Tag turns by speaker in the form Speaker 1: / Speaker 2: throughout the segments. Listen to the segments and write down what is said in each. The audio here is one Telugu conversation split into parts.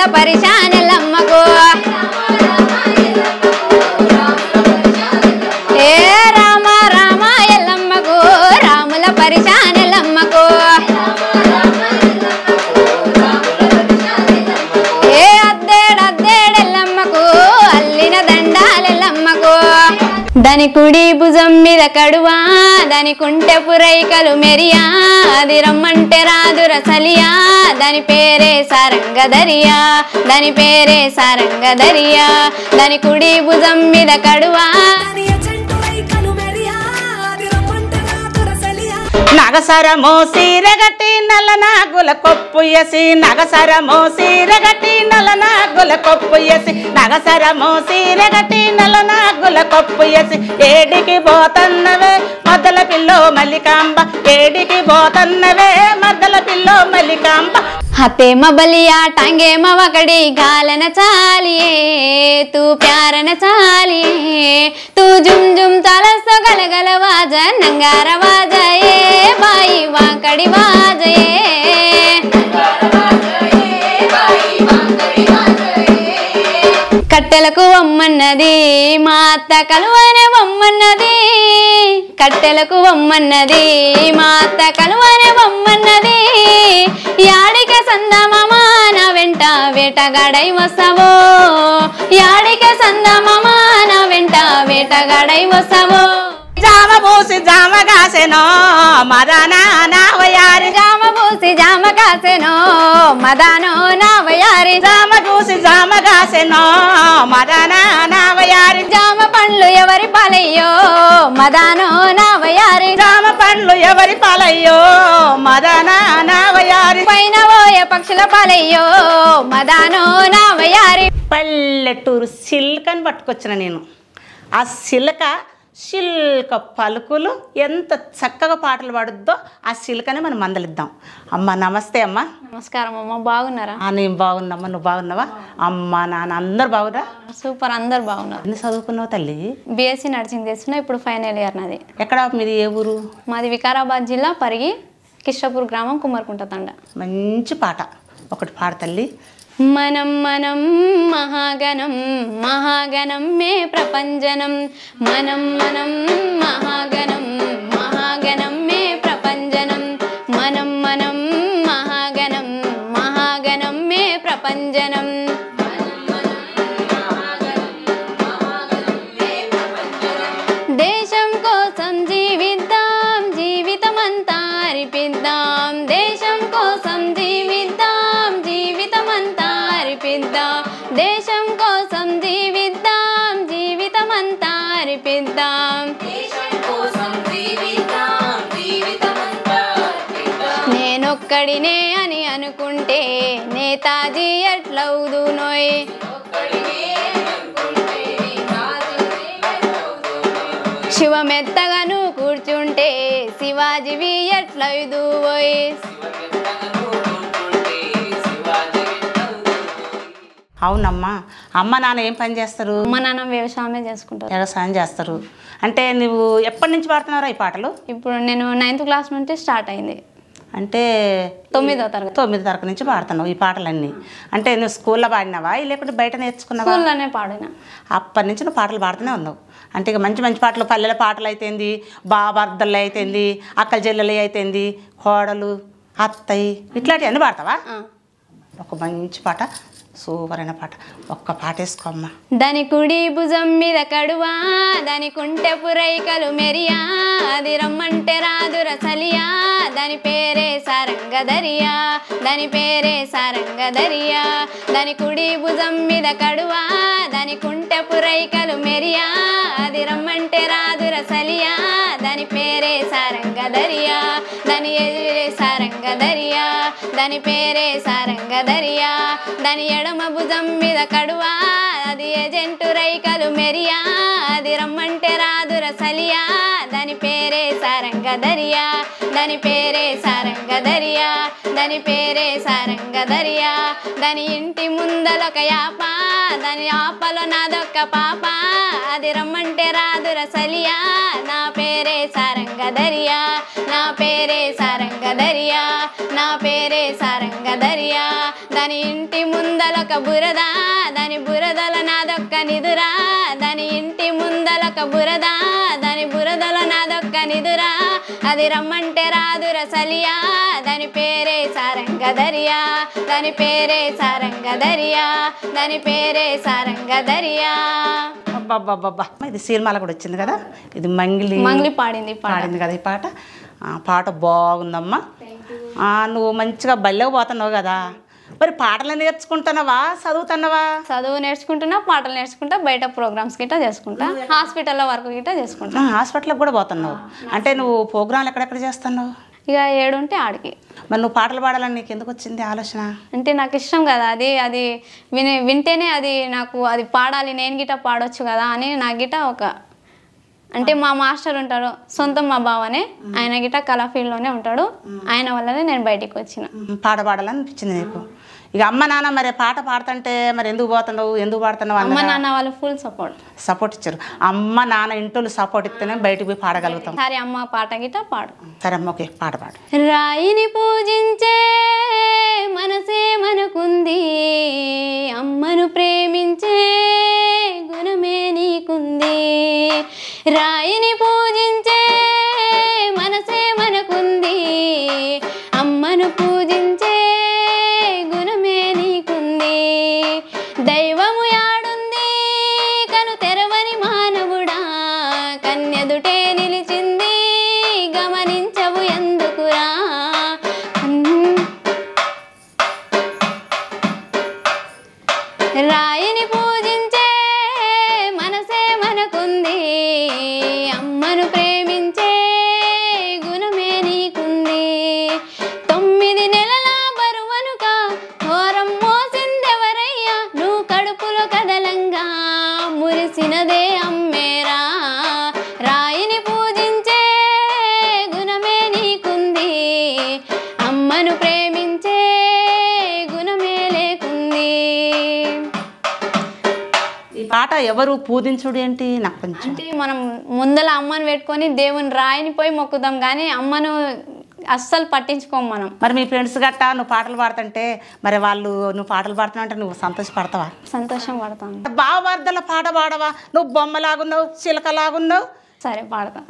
Speaker 1: రాముల పరిశానెల్లమ్మకు ఏ రామ రామ ఎల్లమ్మకు రాముల పరిశానెల్లమ్మకు ఏ అద్దేడెల్లమ్మకు అల్లిన దండాలెల్లమ్మకు దాని కుడి భుజం మీద కడువా దాని కుంటె పురైకలు మెరియా అది రమ్మంటే రాదు రసలియా దాని పేరే సారంగధరియా దాని పేరే సారంగధరియా దాని కుడి భుజం మీద కడువా
Speaker 2: నగసరమో సీరగట్టి నల్ల నాగుల కొప్పు ఎసి నగసరమో సీరగట్టి నల్ల నాగుల కొప్పు ఎసి నగసరమో సీరగట్టి నల్ల నాగుల కొప్పు ఎసి ఏడికి పోతన్నవే మద్దల పిల్లో మల్లికాంబ ఏడికి పోతన్నవే మద్దల పిల్లో మల్లికాంబ
Speaker 1: హతేమ బలియా टांगेम वकड़ी गालन चालिए तू प्यार न चालिए तू जुम जुम तालस गल गल वाज नंगार वाजये बाई वाकड़ी वाजये కట్టెలకు వమ్మన్నది మా అత్త కలువనే వమ్మన్నది కట్టెలకు వమ్మన్నది మా అత్త కలువనే వమ్మన్నది యాడిక సందమామ నా వెంట వేటగాడై వస్తావో యాడిక సందమామ నా వెంట వేటగాడై వస్తావో
Speaker 2: జామ పూసి జామ కాసెనో మదనా నావయారి
Speaker 1: జామ పూసి జామ కాసెనో మదనో నావయారి
Speaker 2: జామ పూసి జామ కాసెనో మదనా నావయారి
Speaker 1: జామ పండ్లు ఎవరి పాలయ్యో మదనో నావయారి
Speaker 2: జామ పండ్లు ఎవరి పాలయ్యో మదనా నావయారి
Speaker 1: పైన పోయే పక్షుల పాలయ్యో మదనో నావయారి
Speaker 2: పల్లెటూరు సిల్కని పట్టుకొచ్చిన నేను ఆ సిల్క పలుకులు ఎంత చక్కగా పాటలు పాడుద్దో ఆ సిల్కని మనం మందలిద్దాం. అమ్మ నమస్తే అమ్మ.
Speaker 1: నమస్కారం అమ్మ, బాగున్నారా?
Speaker 2: నేను బాగున్నామ్మా, నువ్వు బాగున్నావా? అమ్మ నాన్న అందరు బాగురా?
Speaker 1: సూపర్, అందరు బాగున్నారు.
Speaker 2: ఎన్ని చదువుకున్నావు తల్లి?
Speaker 1: బీఎస్సీ నర్సింగ్ చేస్తున్నా, ఇప్పుడు ఫైనల్ ఇయర్ నాది.
Speaker 2: ఎక్కడ మీది, ఏ ఊరు?
Speaker 1: మాది వికారాబాద్ జిల్లా పరిగి కిష్టాపూర్ గ్రామం కుమ్మరికుంట తండ.
Speaker 2: మంచి పాట ఒకటి పాడు తల్లి.
Speaker 1: మనం మనం మహాగణం మహాగణం మే ప్రపంచనం మనం మనం మహాగణం మహాగణం మే ప్రపంచనం మనం మనం మహాగణం మహాగణం మే ప్రపంచనం దేశం కోసం జీవిద్దాం జీవితమంతా అర్పిద్దాం దేశం కోసం జీవిద్దాం జీవితమంతా అర్పిద్దాం దేశం కోసం జీవిద్దాం జీవితమంతా అర్పిద్దాం నేనొక్కడినే అని అనుకుంటే నేతాజీ ఎట్లవుదునోయ్ శివమెత్తగా నువ్వు కూర్చుంటే శివాజీవి ఎట్లవుదువోయ్.
Speaker 2: అవునమ్మా. అమ్మ నాన్న ఏం పని చేస్తారు?
Speaker 1: అమ్మ నాన్న వ్యవసాయమే చేసుకుంటారు.
Speaker 2: వ్యవసాయం చేస్తారు. అంటే నువ్వు ఎప్పటి నుంచి పాడుతున్నారా ఈ పాటలు?
Speaker 1: ఇప్పుడు నేను 9th క్లాస్ నుంచి స్టార్ట్ అయింది.
Speaker 2: అంటే
Speaker 1: 9వ తరగతి
Speaker 2: నుంచి పాడుతున్నావు ఈ పాటలన్నీ. అంటే నువ్వు స్కూల్లో పాడినావా లేకుంటే బయట నేర్చుకున్నావా?
Speaker 1: స్కూల్లోనే పాడినా.
Speaker 2: అప్పటి నుంచి నువ్వు పాటలు పాడుతూనే ఉన్నావు. అంటే ఇక మంచి మంచి పాటలు, పల్లెల పాటలు అయితేంది, బాబార్దలు అయితేంది, అక్కల చెల్లెలు అయితేంది, కోడలు, అత్తయ్య, ఇట్లాంటివి అన్నీ పాడతావా? ఒక మంచి పాట, సూపర్ అయిన పాట, ఒక్క పాట వేసుకోమ్మా.
Speaker 1: దాని కుడి భుజం మీద కడువా దాని కుంటె పురైకలు మెరియా అది రమ్మంటే రాదు రసలియా దాని పేరే సారంగధరియా దాని పేరే సారంగధరియా దాని కుడి భుజం మీద కడువా దాని కుంటె పురైకలు మెరియా అది రమ్మంటే రాదు రసలియా దాని పేరే సారంగధరియా దాని ఎదురే సారంగధరియా దాని పేరే సారంగధరియా దాని ఎడమ భుజం మీద కడువా అది ఏజెంటు రైకలు మెరియా అది రమ్మంటే రాదు రసలియా దాని పేరే సారంగధరియా దాని పేరే సారంగధరియా దాని పేరే సారంగధరియా దాని ఇంటి ముందలొక యాప దాని ఆపలో నాదొక్క పాప అది రమ్మంటే రాదు రసలియా నా పేరే సారంగధరియా నా పేరే సారంగధరియా నా పేరే సారంగధరియా దాని ఇంటి ఇంటి ముందలొక బురద దాని బురదల నాదొక్క నిదురా దాని ఇంటి ముందలొక బురద దాని బురదల నాదొక్క నిదురా అది రమ్మంటే రాదుర సలియా దాని పేరే సారంగధరియా దాని పేరే సారంగధరియా దాని పేరే సారంగధరియా.
Speaker 2: అబ్బబ్బబ్బబ్బా ఇది సినిమాలో కూడా వచ్చింది కదా, ఇది మంగ్లీ పాడింది కదా ఈ పాట. పాట బాగుందమ్మా. నువ్వు మంచిగా బళ్ళకి పోతున్నావు కదా, మరి పాటలు నేర్చుకుంటున్నావా చదువుతున్నావా?
Speaker 1: చదువు నేర్చుకుంటున్నా, పాటలు నేర్చుకుంటా, బయట ప్రోగ్రామ్స్ గిట్ట చేసుకుంటా, హాస్పిటల్లో వర్క్ గిట్ట చేసుకుంటా.
Speaker 2: హాస్పిటల్కి కూడా పోతున్నావు అంటే నువ్వు ప్రోగ్రాంలు ఎక్కడెక్కడ చేస్తున్నావు?
Speaker 1: ఇక ఏడుంటే ఆడికి.
Speaker 2: మరి నువ్వు పాటలు పాడాలని నీకు ఎందుకు వచ్చింది ఆలోచన?
Speaker 1: అంటే నాకు ఇష్టం కదా అది వింటేనే అది నాకు అది పాడాలి, నేను గిట్ట పాడొచ్చు కదా అని నా గిట్ట ఒక అంటే మా మాస్టర్ ఉంటాడు సొంతం మా బావనే, ఆయన గిట్ట కళా ఫీల్డ్లోనే ఉంటాడు, ఆయన వల్లనే నేను బయటికి వచ్చిన.
Speaker 2: పాట పాడాలని అనిపించింది నీకు. ఇక అమ్మ నాన్న మరి పాట పాడుతుంటే మరి ఎందుకు పోతున్నావు, ఎందుకు పాడుతున్నావు?
Speaker 1: అమ్మ నాన్న వాళ్ళు ఫుల్ సపోర్ట్
Speaker 2: ఇచ్చారు. అమ్మ నాన్న ఇంట్లో సపోర్ట్ ఇస్తేనే బయటికి పోయి పాడగలుగుతాం.
Speaker 1: సరే అమ్మ పాట గిట్ట పాడు.
Speaker 2: సరే అమ్మ ఓకే పాట పాడు.
Speaker 1: రాయిని పూజించే మనసే మనకుంది, అమ్మను ప్రేమించే గుణమే నీకుంది. రాయిని పూజించే మనసే మనకుంది, అమ్మను పూజించే గుణమే నీకుంది. దైవము యాడుంది కను తెరవని మానవుడా, కన్యదుటే నిలిచింది గమనించవు ఎందుకురా. రాయిని పూజించే మనసే మనకుంది, అమ్మను ప్రేమించే గుణమే నీకుంది. 9 నెలల బరువనుక ఘోరం మోసిందెవరయ్యా, నువ్వు కడుపులో కదలంగా మురిసినదే అమ్మేరా. రాయిని పూజించే గుణమే నీకుంది, అమ్మను ప్రేమించే గుణమే లేకుంది.
Speaker 2: ఈ పాట ఎవరు పూజించుడు ఏంటి నాకు కొంచెం
Speaker 1: అంటే మనం ముందల అమ్మను పెట్టుకొని దేవుని రాయిని పోయి మొక్కుదాం కానీ అమ్మను అస్సలు పట్టించుకోం మనం.
Speaker 2: మరి మీ ఫ్రెండ్స్ గట్టా నువ్వు పాటలు పాడుతుంటే మరి వాళ్ళు నువ్వు పాటలు పాడుతున్నావు అంటే నువ్వు సంతోషపడతావా?
Speaker 1: సంతోషం పడతాను.
Speaker 2: బావవర్ధల పాట పాడవా? నువ్వు బొమ్మలాగున్నావు, చిలకలాగున్నావు.
Speaker 1: సరే పాడతా.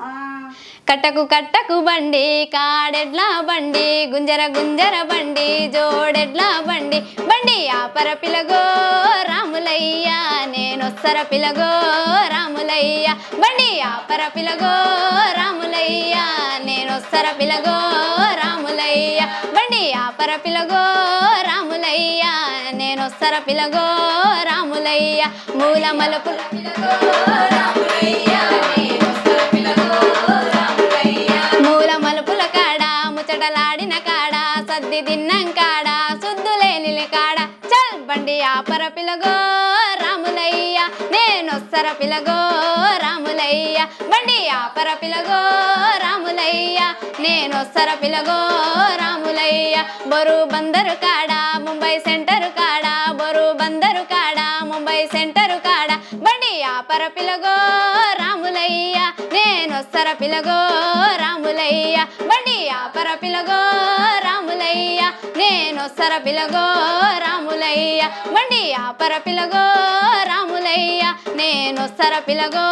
Speaker 1: కట్టకు కట్టకు బండి కాడెడ్ల బండి గుంజర గుంజర బండి జోడెడ్ల బండి బండి ఆపర పిలగో రాములయ్య నేనొస్తర పిలగో రాములయ్య బండి ఆపర పిలగో రాములయ్య నేనొస్తర పిలగో రాములయ్య బండి ఆపర పిలగో రాములయ్య నేనొస్తర పిలగో రాములయ్య మూల మలుపుల పిలగో రాములయ్య మూల మలుపుల కాడ ముచ్చటలాడిన కాడ సద్ది తిన్నం కాడ సుద్దులేని కాడ చల్ బండి ఆపర పిలగో రాములయ్య నేనొస్తర పిలగో రాములయ్య బండి ఆపర పిలగో రాములయ్య నేనొస్తర పిలగో రాములయ్య బొరు బందరు కాడ ముంబై సెంటరు కాడ బొరు బందరు కాడ ముంబై సెంటరు కాడ బండి ఆపర పిలగో రాములయ్య నేనొస్తర పిలగో రాములయ్య బండి ఆపర పిలగో రాములయ్య నేనొస్తర పిలగో రాములయ్య బండి ఆపర పిలగో రాములయ్య నేనొస్తర పిలగో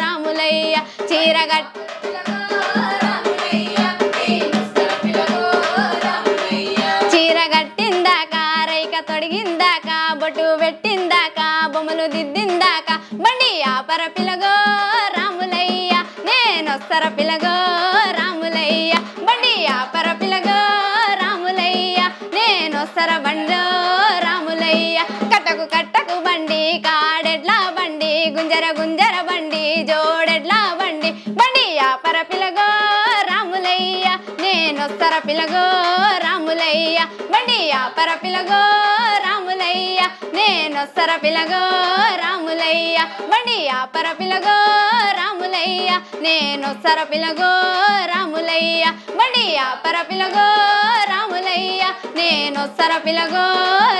Speaker 1: రాములయ్య చీరగట్ చీరగట్టిందాక రైక తొడిగిందాక బొట్టు పెట్టిందాక బొమ్మలు దిద్దిందాక బండి ఆపర పిలగో రాములయ్య నేనొస్తర పిలగో రాములయ్య బండి ఆపర పిలగో రాములయ్య నేనొస్తర బండో రాములయ్య కట్టకు కట్టకు బండి కాడెడ్ల బండి గుంజర గుంజర బండి జోడెడ్ల బండి బండి ఆపర పిలగో రాములయ్య నేనొస్తర పిలగో రాములయ్య బండి ఆపర పిలగో రాములయ్య నేనొస్తర పిలగో రాములయ్య బండి ఆపర పిలగో రాములయ్య నేనొస్తర పిలగో రాములయ్య బండి ఆపర పిలగో రాములయ్య నేనొస్తర పిలగో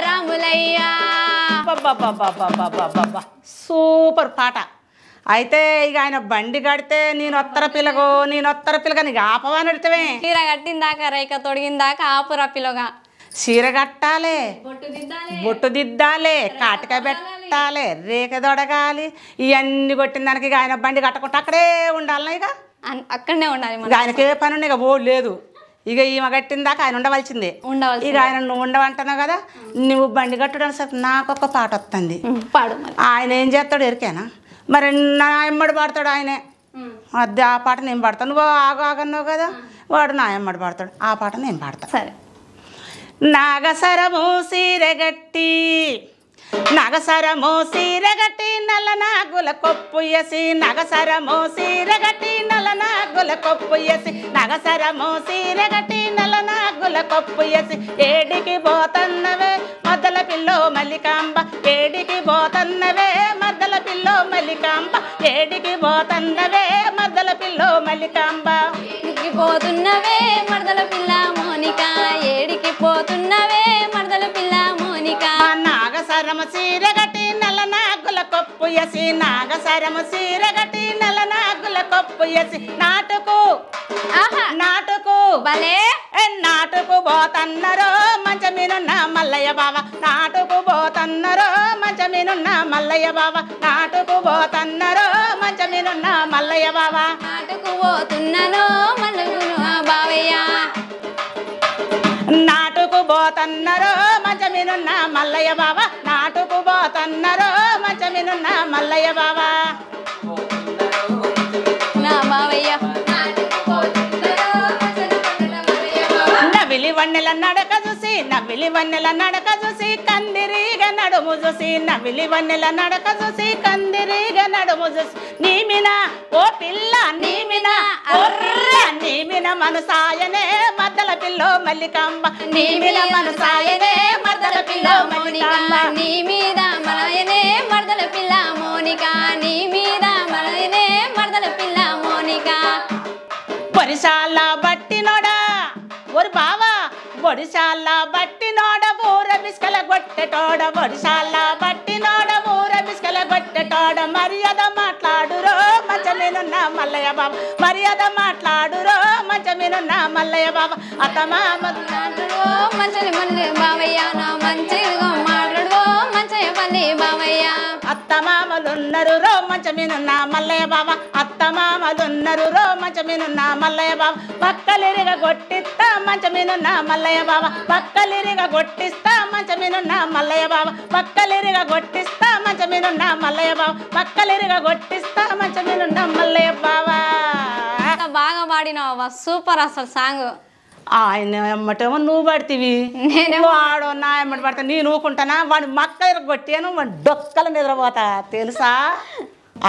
Speaker 1: రాములయ్య.
Speaker 2: సూపర్ పాట. అయితే ఇక ఆయన బండి కడితే నేనొత్తర పిలగో నీకు ఆపవా నడితేవే
Speaker 1: చీర కట్టిందాక రైక తొడిగిందాక ఆపుర పిలగా
Speaker 2: చీర కట్టాలి,
Speaker 1: బొట్టు దిద్దాలి,
Speaker 2: బొట్టు దిద్దాలి, కాటిక పెట్టాలి, రేఖ దొడగాలి. ఇవన్నీ కొట్టిన దానికి ఇక ఆయన బండి కట్టకుండా అక్కడే ఉండాలి. ఇక
Speaker 1: అక్కడనే ఉండాలి.
Speaker 2: ఇక ఆయనకి ఏ పని ఉండే ఇక ఓడి లేదు. ఇక ఈమె కట్టిన దాకా ఆయన ఉండవలసిందే. ఇక ఆయన నువ్వు ఉండవంటున్నావు కదా, నువ్వు బండి కట్టడానికి సార్ నాకు ఒక పాట వస్తుంది.
Speaker 1: పాడు.
Speaker 2: ఆయన ఏం చేస్తాడు ఎరికేనా? మరి నా ఎమ్మడి పాడతాడు ఆయనే. అది ఆ పాట నేను పాడతాను, నువ్వు ఆగన్నావు కదా, వాడు నా ఎమ్మడి పాడతాడు, ఆ పాట నేను పాడతాను.
Speaker 1: సరే.
Speaker 2: నాగసరము సీరెగట్టి, నగసరము సీరెగట్టి, నల్ల నాగుల కొప్పు ఎసి, నగసరము సీరెగట్టి, నల్ల నాగుల కొప్పు ఎసి, నగసరము సీరెగట్టి, నల్ల నాగుల కొప్పు ఎసి, ఏడికి పోతన్నవే మద్దల పిల్లో మల్లికాంబ, ఏడికి పోతన్నవే మద్దల పిల్లో మల్లికాంబ, ఏడికి పోతన్నవే మద్దల పిల్లో మల్లికాంబ,
Speaker 1: ఏడికి పోతున్నవే మరదల పిల్ల మోనిక, ఏడికి పోతున్నవే మరదల పిల్ల మోనిక.
Speaker 2: నాగసరము సీరగట్టి నల్ల నాగుల కొప్పు ఎసి, నాగసరము సీరగట్టి నల్ల నాగుల కొప్పు ఎసి, నాటుకు నాటుకు
Speaker 1: భలే
Speaker 2: నాటుకు పోతన్నరో మంచమీనున్న మల్లయ్య బావ, నాటుకు పోతన్నరో మంచమీనున్న మల్లయ్య బావ, నాటుకు పోతన్నరో మంచమీనున్న మల్లయ్య బావ,
Speaker 1: నాటుకు పోతున్నాను మల్లుగును బావయ్య,
Speaker 2: నాటుకు పోతన్నరో మంచమీనున్న మల్లయ్య బావ, నాటుకు పోతన్నరో మంచమీనున్న మల్లయ్య బావ,
Speaker 1: నా బావయ్య.
Speaker 2: నవిలి వన్నెల నడక చూసి, నవిలి వన్నెల నడక చూసి, కందిరీగ నడుము చూసి, నవిలి వన్నెల నడక చూసి, కందిరీగ నడుము చూసి, నీమిన ఓ పిల్ల నీమిన ఓ పిల్ల, నీమిన మనసాయనే మద్దల పిల్లో మల్లికాంబ, నీమిన మనసాయనే మద్దల పిల్లో మల్లికాంబ,
Speaker 1: నీ మీద మనయనే మరదల పిల్ల మోనిక, నీ మీద మనయనే మరదల పిల్ల మోనిక.
Speaker 2: బొరిశాల బట్టినోడా ఒరి బావా, బొడిశాల బట్టినోడ ఊర బిస్కల గొట్టెటోడ, బొడిశాల బట్టినోడ ఊర బిస్కల గొట్టెటోడ, మర్యాద మాట్లాడురో మంచమీనున్న మల్లయ్య బావ, మర్యాద మాట్లాడురో మంచమీనున్న మల్లయ్య బావ,
Speaker 1: మాట్లాడువో మంచి మన బావయ్య, నా మంచిగా మాట్లాడువో మంచిగా పల్లి బావయ్య,
Speaker 2: అత్తమామలున్నరు రో మంచమీనున్న మల్లయ్య బావ, అత్తమామలున్నరు రో మంచమీనున్న మల్లయ్య బావ, పక్కలిరిగ కొట్టిస్తా మంచమీనున్న మల్లయ్య బావ, పక్కలిరిగ కొట్టిస్తా మంచమీనున్న మల్లయ్య బావ, పక్కలిరిగ కొట్టిస్తా మంచమీనున్న మల్లయ్య బావ, పక్కలిరిగ కొట్టిస్తా మంచమీనున్న మల్లయ్య బావ.
Speaker 1: బాగా పాడినావా, సూపర్ అసలు సాంగ్.
Speaker 2: ఆయన ఎమ్మటేమో నువ్వు పడితివి,
Speaker 1: నేనేమో
Speaker 2: వాడు నా ఎమ్మటి పడతా, నేను ఊకుంటానా, వాడి మక్క కొట్టాను, వాడి డొక్కలు నిద్రపోతా తెలుసా.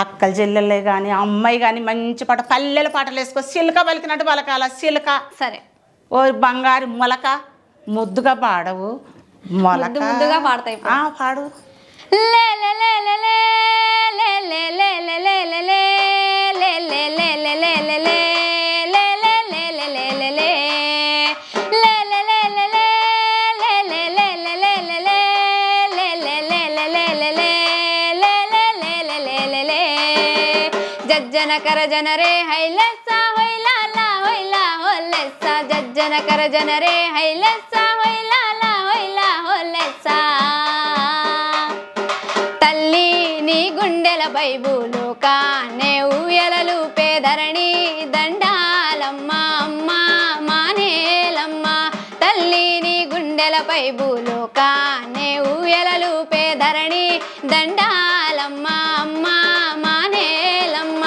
Speaker 2: అక్కల చెల్లెళ్ళే కానీ అమ్మాయి కానీ మంచి పాట, పల్లెల పాటలు వేసుకో, సిల్క పలికినట్టు పలకాల సిల్క.
Speaker 1: సరే.
Speaker 2: ఓ బంగారు మొలక, ముద్దుగా పాడవు మొలక,
Speaker 1: ముద్దుగా పాడతాయి.
Speaker 2: పాడు.
Speaker 1: లే లే లే లే లే లే లే లే లే లే లే లే లే లే లే లే లే లే లే జజ్జనకర జనరే హైలెస్సా హొయ్లాలా హొయ్లా హొల్లెస్సా, జజ్జనకర జనరే హైలెస్సా హొయ్లాలా హొయ్లా హొల్లెస్సా. తల్లి నీ గుండెల బైబులు కానే ఊయలలు పేదరణి దండాలమ్మ అమ్మ మానేలమ్మ, తల్లి నీ గుండెల బైబులు కానే ఊయలలు పేదరణి దండాలమ్మ అమ్మ మానేలమ్మ.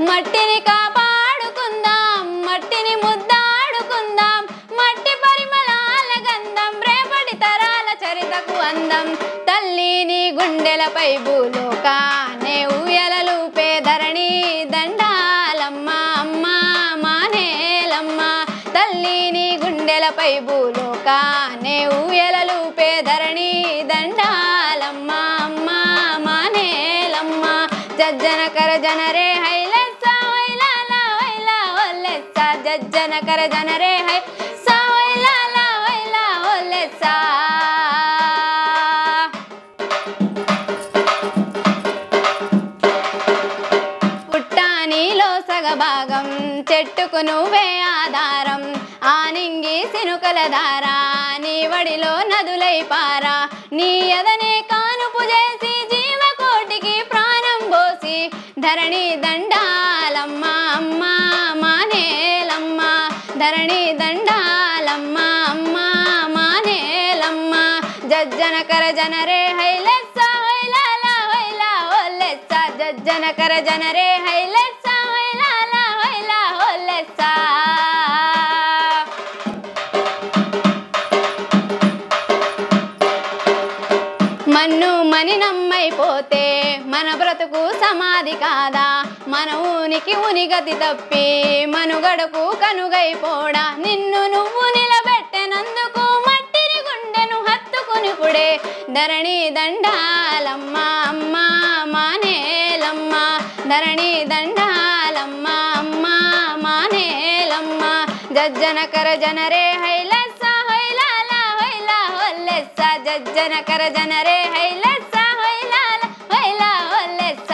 Speaker 1: మట్టిని కాపాడుకుందాం, మట్టిని ముద్దాడుకుందాం, మట్టి పరిమళాల గంధం రేపటి తరాల చరితకు అందం. తల్లి నీ గుండెలపై భూలోకానే ఊయలలు పేదరణి దండాలమ్మ అమ్మ మానేలమ్మ, తల్లి నీ గుండెలపై భూలోకానే ఊయలలు పేదరణి దండాలమ్మ అమ్మ మానేలమ్మ. జజ్జనకర జనరే హైలెస్సా హొయ్లాలా హొయ్లా హొల్లెస్సా, జజ్జనకర జనరే హైలెస్సా హొయ్లాలా హొయ్లా హొల్లెస్సా. పుట్టానిలో సగభాగం భాగం చెట్టుకు నువ్వే ఆధారం ఆనింగి సినుకల దారా నీ వడిలో నదులై పారా నీ ఎదనే కానుపు చేసి జీవకోటికి ప్రాణం పోసి ధరణి దండాలమ్మ అమ్మ మానేలమ్మ ధరణి దండాలమ్మ అమ్మ మానేలమ్మ జజ్జనకర జనరే హైలెస్స హైలాల హైలా హోలెస్స జజ్జనకర జనరే హైలెస్స హైలాల హైలా హోలెస్స మన్ను మని నమ్మైపోతే మన బ్రతుకు సమాధి కాదా మన ఊనికి ఉనిగతి తప్పి మనుగడకు కనుగైపోడా నిన్ను నువ్వు నిలబెట్టెనందుకు మట్టిని గుండెను హత్తుకునిపుడే ధరణి దండాలమ్మ అమ్మ మానేలమ్మ ధరణి దండాలమ్మ అమ్మ మానేలమ్మ జజ్జనకర జనరే హైలెస్స హైలాల హైలా హోలెస్స జజ్జనకర జనరే హైలెస్స హైలాల హైలా హోలెస్స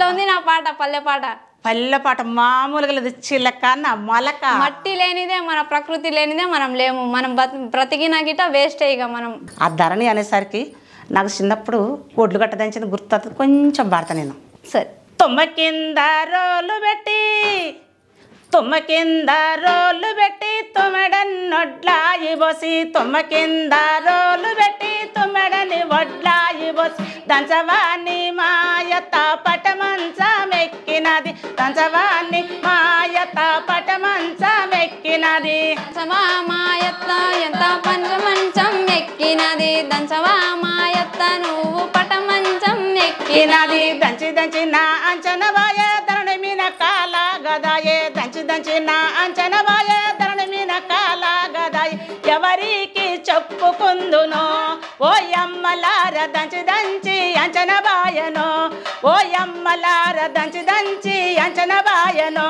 Speaker 1: ఉంది నా పాట పల్లె పాట
Speaker 2: పల్లె పాట మామూలుగా లేదు చిలక మొలక
Speaker 1: మట్టి లేనిదే మన ప్రకృతి లేనిదే మనం లేము మనం బ్రతికిన గిట వేస్ట్ ఇక మనం
Speaker 2: ఆ ధరణి అనేసరికి నాకు చిన్నప్పుడు ఒడ్లు గట్ట దంచిన గుర్తు కొంచెం పాడతా నేను
Speaker 1: సరే
Speaker 2: తుమ్మ కింద రోలు పెట్టి తుమ్మ కింద రోలు పెట్టి తుమ్మెడన్నొడ్లాయి బోసి తుమ్మ కింద రోలు పెట్టి తుమ్మెడని వడ్లాయి బోసి దంచవాణి మాయత పటమంచమెక్కినది దంచవాణి మాయత పటమంచమెక్కినది
Speaker 1: దంచవా మాయత్త ఎంత పంచమంచం ఎక్కినది దంచవా మాయత్త నువ్వు పటమంచం ఎక్కినది
Speaker 2: దంచి దంచి నా అంచనవాయ ధరణి మీన కాల గదాయే దంచి దంచి నా అంచనవాయ ధరణి మీన కాల గదాయే ఎవరికి చెప్పుకుందునో ఓ యమ్మలార దంచి దంచి అంచనవాయనో ఓ యమ్మలార దంచి దంచి అంచనవాయనో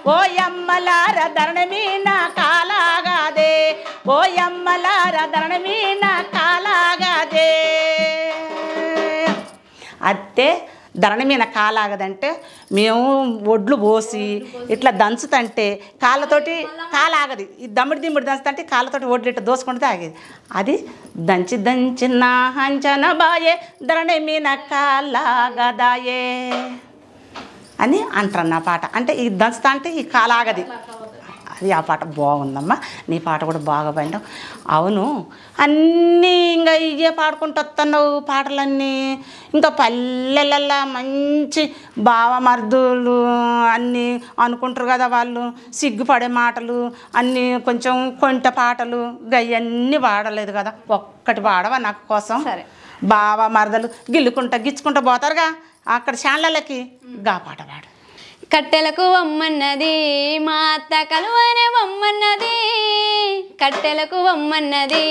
Speaker 2: ఓ యమ్మలార ధరణి మీన కాలాగాదే ఓ యమ్మలార ధరణి మీన కాలాగాదే అత్తే ధరణి మీద కాలాగదంటే మేము ఒడ్లు పోసి ఇట్లా దంచుతంటే కాళ్ళతోటి కాలాగది ఈ దమ్మిడి దిమ్మిడి దంచుతంటే కాళ్ళతోటి ఒడ్లు ఇట్లా దోసుకుంటే ఆగేది అది దంచి దంచిన హంచన బాయే ధరణి మీద కాలాగదాయే అని అంటారు నా పాట అంటే ఈ దంచుతా అంటే ఈ కాలాగది అది ఆ పాట బాగుందమ్మా నీ పాట కూడా బాగా పాడినావు అవును అన్నీ ఇంకా ఇవే పాడుకుంటూ వస్తున్నావు పాటలన్నీ ఇంకా పల్లెలల్లా మంచి బావమర్దులు అన్నీ అనుకుంటారు కదా వాళ్ళు సిగ్గుపడే మాటలు అన్నీ కొంచెం కొంట పాటలు గయ్యన్నీ పాడలేదు కదా ఒక్కటి పాడవా నాకు కోసం
Speaker 1: సరే
Speaker 2: బావ మరదలు గిల్లుకుంటా గిచ్చుకుంటా పోతారుగా అక్కడ ఛానళ్ళకి గా పాట పాడు
Speaker 1: కట్టెలకు వమ్మన్నది మా అత్త కలువనే వమ్మన్నది కట్టెలకు వమ్మన్నది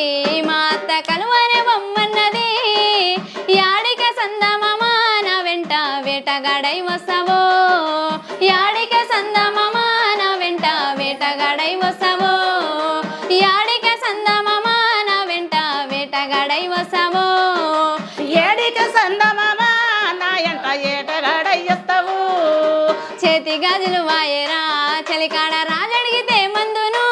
Speaker 1: మా అత్త కలువనే వమ్మన్నది యాడిక సందమామ నా వెంట వేటగాడై వస్తావో యాడిక సందమామ నా వెంట వేటగాడై వస్తావో యాడిక సందమామ నా వెంట వేటగాడై వస్తావో
Speaker 2: ఏడిక సందమామ నా ఎంట ఏటగాడై వస్తావు
Speaker 1: చేతి గాజులు వాయరా చలికాడ రాజడిగితే మందును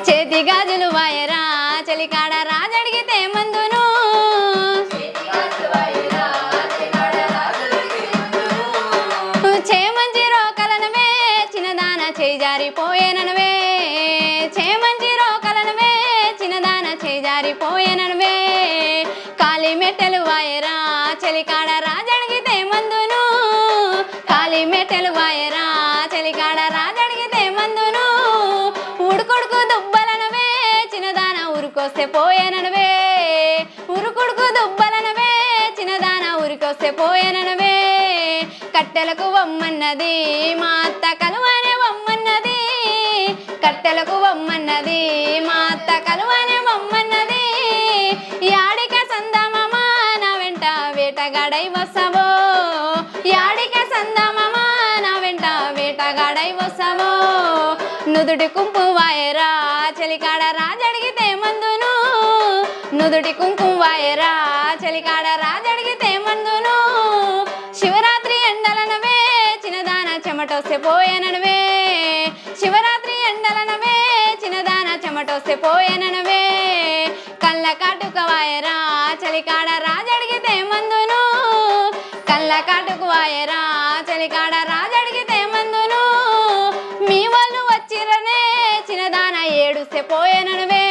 Speaker 1: చేతి గాజులు వాయరా చలికాడ రాజడిగితే మందును చేమంచి రోకలనవే చిన్నదాన చేజారిపోయేనవే చేమంచి రోకలనవే చిన్నదాన చేజారిపోయేనవే కాలి మెట్టెలు వాయరా చలికాడ రాజడిగితే మందును కాలి మెట్టెలు వాయరా చలికాడ రాజడిగితే మందును ఉడుకొడుకు దుబ్బలనవే చిన్నదాన ఉరికొస్తే పోయేనవే ఉరుకుడుకు దుబ్బలనవే చిన్నదాన ఉరికొస్తే పోయేనవే కట్టెలకు వమ్మన్నది మా అత్త కలువనే వమ్మన్నది కట్టెలకు వమ్మన్నది మా అత్త కలువనే వమ్మన్నది యాడిక సందమామ నా వెంట వేటగాడై వస్తావో యాడిక సందమామ నా వెంట వేటగాడై వస్తావో నుదుటి కుంపు వాయరా చలికాడ రాజడిగితే మందును నుదుటి కుంకుమ వాయరా చలికాడ రాజడిగితే మందును శివరాత్రి ఎండలనవే చిన్నదాన చెమటొస్తే పోయేననవే శివరాత్రి ఎండలనవే చిన్నదాన చెమటొస్తే పోయేననవే కళ్ళ కాటుక వాయరా చలికాడ రాజడిగితే మందును కళ్ళ కాటుక వాయరా చలికాడ రాజడిగితే మందును మీ వాళ్ళు వచ్చిరనే చిన్నదాన ఏడుస్తే పోయేననవే